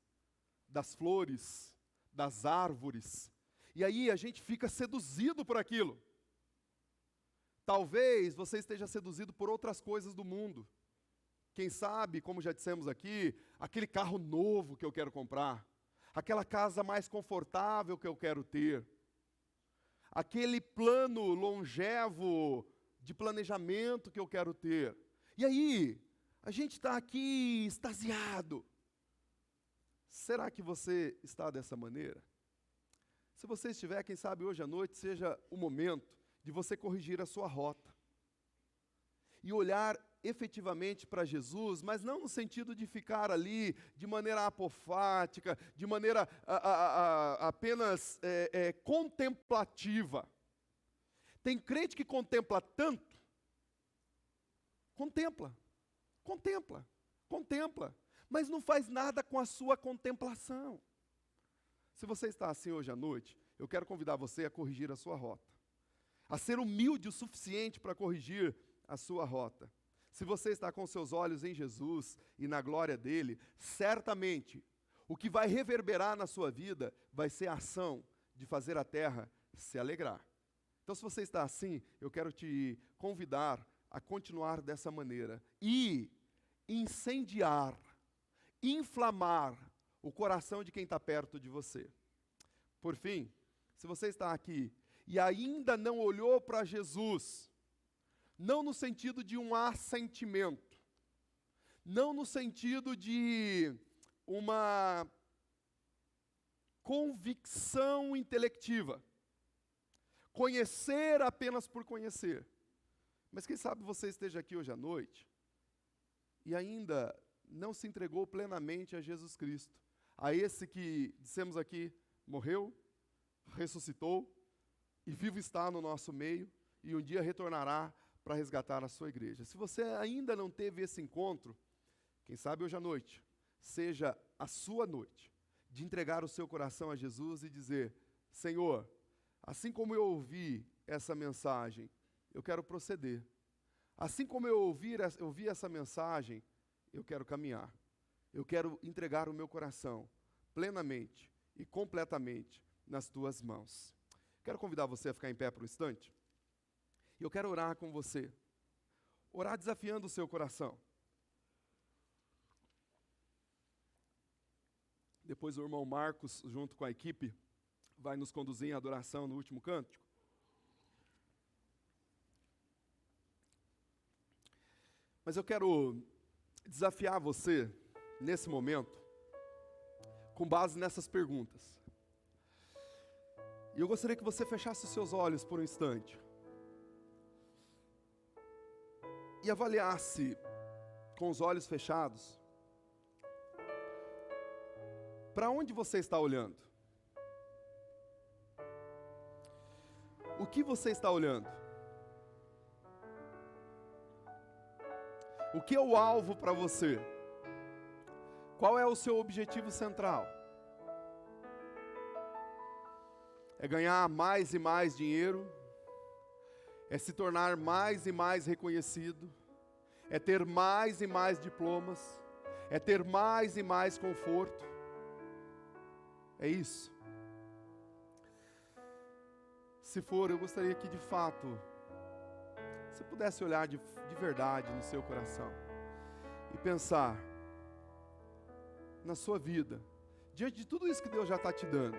das flores, das árvores. E aí a gente fica seduzido por aquilo. Talvez você esteja seduzido por outras coisas do mundo. Quem sabe, como já dissemos aqui, aquele carro novo que eu quero comprar. Aquela casa mais confortável que eu quero ter. Aquele plano longevo de planejamento que eu quero ter. E aí, a gente está aqui extasiado. Será que você está dessa maneira? Se você estiver, quem sabe hoje à noite seja o momento de você corrigir a sua rota. E olhar efetivamente para Jesus, mas não no sentido de ficar ali de maneira apofática, de maneira apenas contemplativa. Tem crente que contempla tanto, contempla, mas não faz nada com a sua contemplação. Se você está assim hoje à noite, eu quero convidar você a corrigir a sua rota, a ser humilde o suficiente para corrigir a sua rota. Se você está com seus olhos em Jesus e na glória dele, certamente o que vai reverberar na sua vida vai ser a ação de fazer a terra se alegrar. Então, se você está assim, eu quero te convidar a continuar dessa maneira e incendiar, inflamar o coração de quem está perto de você. Por fim, se você está aqui e ainda não olhou para Jesus, não no sentido de um assentimento, não no sentido de uma convicção intelectiva, conhecer apenas por conhecer. Mas quem sabe você esteja aqui hoje à noite e ainda não se entregou plenamente a Jesus Cristo, a esse que, dissemos aqui, morreu, ressuscitou e vivo está no nosso meio e um dia retornará para resgatar a sua igreja. Se você ainda não teve esse encontro, quem sabe hoje à noite seja a sua noite de entregar o seu coração a Jesus e dizer: Senhor, assim como eu ouvi essa mensagem, eu quero proceder. Assim como eu ouvi essa mensagem, eu quero caminhar. Eu quero entregar o meu coração plenamente e completamente nas tuas mãos. Quero convidar você a ficar em pé por um instante. E eu quero orar com você. Orar desafiando o seu coração. Depois o irmão Marcos, junto com a equipe, vai nos conduzir em adoração no último cântico. Mas eu quero desafiar você, nesse momento, com base nessas perguntas. E eu gostaria que você fechasse os seus olhos por um instante. E avaliasse, com os olhos fechados, para onde você está olhando? O que você está olhando? O que é o alvo para você? Qual é o seu objetivo central? É ganhar mais e mais dinheiro? É se tornar mais e mais reconhecido? É ter mais e mais diplomas? É ter mais e mais conforto? É isso? Se for, eu gostaria que de fato você pudesse olhar de verdade no seu coração e pensar na sua vida, diante de tudo isso que Deus já está te dando,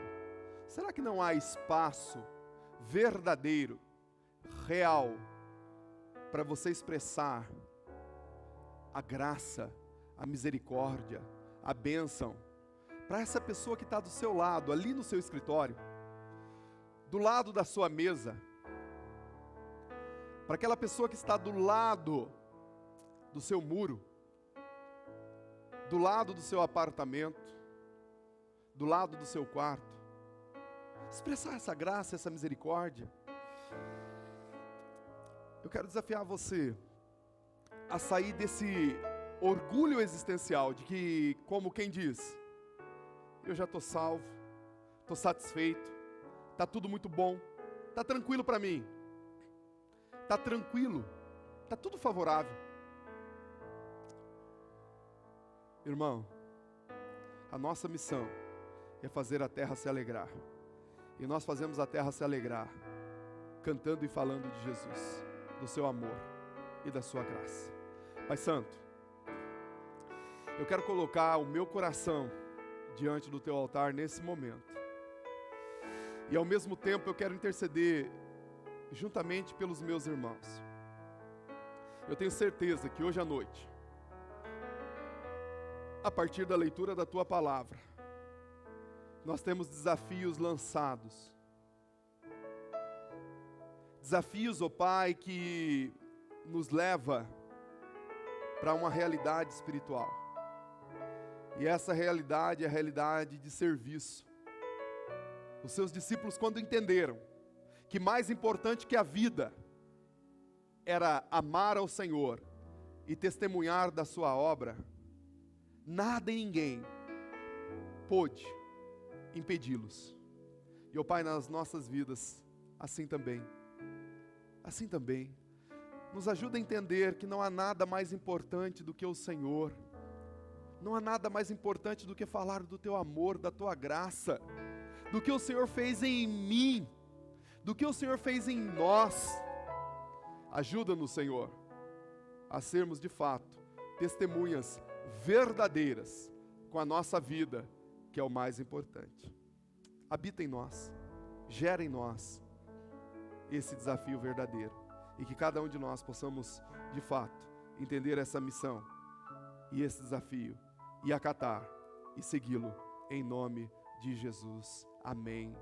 será que não há espaço verdadeiro, real, para você expressar a graça, a misericórdia, a bênção, para essa pessoa que está do seu lado, ali no seu escritório, do lado da sua mesa, para aquela pessoa que está do lado do seu muro, do lado do seu apartamento, do lado do seu quarto, expressar essa graça, essa misericórdia. Eu quero desafiar você a sair desse orgulho existencial de que, como quem diz, eu já estou salvo, estou satisfeito, está tudo muito bom, está tranquilo para mim, está tranquilo, está tudo favorável. Irmão, a nossa missão é fazer a terra se alegrar, e nós fazemos a terra se alegrar, cantando e falando de Jesus, do seu amor e da sua graça. Pai Santo, eu quero colocar o meu coração diante do teu altar nesse momento. E ao mesmo tempo eu quero interceder juntamente pelos meus irmãos. Eu tenho certeza que hoje à noite, a partir da leitura da tua palavra, nós temos desafios lançados. Desafios, ó Pai, que nos leva para uma realidade espiritual. E essa realidade é a realidade de serviço. Os seus discípulos, quando entenderam que mais importante que a vida era amar ao Senhor e testemunhar da sua obra, nada e ninguém pôde impedi-los. E, ó Pai, nas nossas vidas, assim também, nos ajuda a entender que não há nada mais importante do que o Senhor, não há nada mais importante do que falar do teu amor, da tua graça, do que o Senhor fez em mim, do que o Senhor fez em nós. Ajuda-nos, Senhor, a sermos de fato testemunhas verdadeiras com a nossa vida, que é o mais importante. Habita em nós, gera em nós esse desafio verdadeiro, e que cada um de nós possamos, de fato, entender essa missão e esse desafio, e acatar e segui-lo, em nome de Jesus. Amém.